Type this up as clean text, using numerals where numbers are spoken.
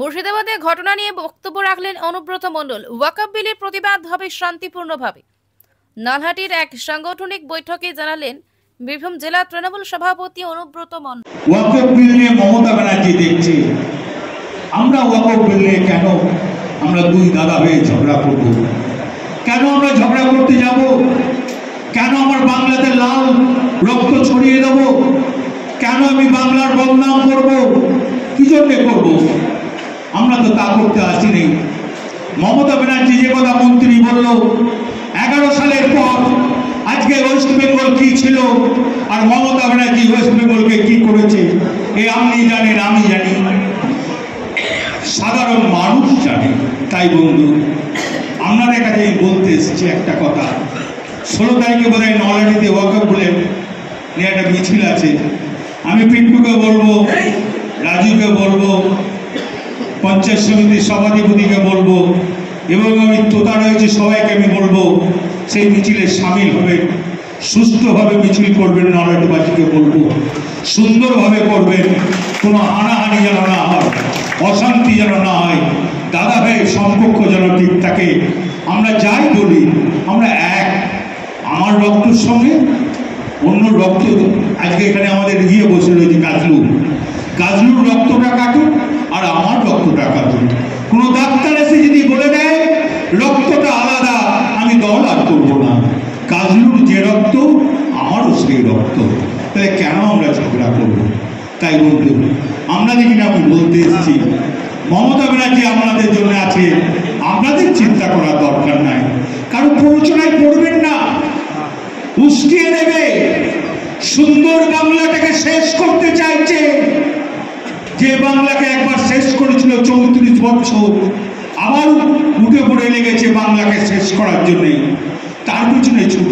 মুর্শিদাবাদে ঘটনা নিয়ে বক্তব্য রাখলেন অনুব্রত মণ্ডল। ওয়াকফ বিলের প্রতিবাদ হবে শান্তিপূর্ণভাবে। নলহাটির এক সাংগঠনিক বৈঠকে জানালেন বীরভূম জেলা তৃণমূল সভাপতি অনুব্রত মণ্ডল। ওয়াকফ বিল নিয়ে মমতা ব্যানার্জি দেখছে আমরা ওয়াকফ বিল নিয়ে কেন আমরা দুই দাদা হয়ে ঝগড়া করব, কেন আমরা ঝগড়া করতে যাব, কেন আমার বাংলাতে লাল রক্ত ছড়িয়ে দেব, কেন আমি বাংলার বদনাম করব, কি জন্য করব? আমরা তো তা করতে আসিনি। মমতা ব্যানার্জি যে কথা মন্ত্রী বলল 11 সালের পর আজকে ওয়েস্ট বেঙ্গল কি ছিল আর মমতা ব্যানার্জি ওয়েস্ট বেঙ্গলকে কি করেছে এ আপনি জানেন, আমি জানি, সাধারণ মানুষ জানে। তাই বন্ধু, আপনাদের কাছে বলতে এসেছি একটা কথা। 16 তারিখে বোধ হয় নলহাটিতে ওয়াকফ বিলের নিয়ে একটা মিছিল আছে। আমি পিন্টুকে বলবো, রাজুকে বলবো, পঞ্চায়েত সমিতির সভাধিপতিকে বলবো এবং আমি তোতা রয়েছে সবাইকে আমি বলবো সেই মিছিলে সামিল হবেন, সুস্থভাবে মিছিল করবেন। নলহাটিবাসীকে বলবো সুন্দরভাবে করবেন, কোনো হানাহানি যেন না হয়, অশান্তি যেন না হয়, দাদা ভাই সম্পর্ক যেন ঠিক থাকে। আমরা যাই বলি আমরা এক, আমার রক্তের সঙ্গে অন্য রক্ত। আজকে এখানে আমাদের বসে রয়েছে গাজলুর রক্তটা কাটুন আর আমার রক্তটা কাটুন। কোনো ডাক্তার এসে যদি বলে দেয় রক্তটা আলাদা, আমি দল আর করবো না। গাজলুর যে রক্ত আমারও সেই রক্ত, তাহলে কেন আমরা ঝগড়া করবো? তাই বলতে আমরা দেখি না, আমি বলতে এসেছি মমতা ব্যানার্জি আপনাদের জন্য আছে, আপনাদের চিন্তা করার দরকার নাই। কারণ প্ররোচনায় পড়বেন না, উস্কিয়ে দেবে। সুন্দর বাংলাটাকে শেষ করতে চাইছে, যে বাংলাকে একবার শেষ করেছিল 34 বছর, আবার উঠে পড়ে লেগেছে বাংলাকে শেষ করার জন্য। তার পিছনে ছুট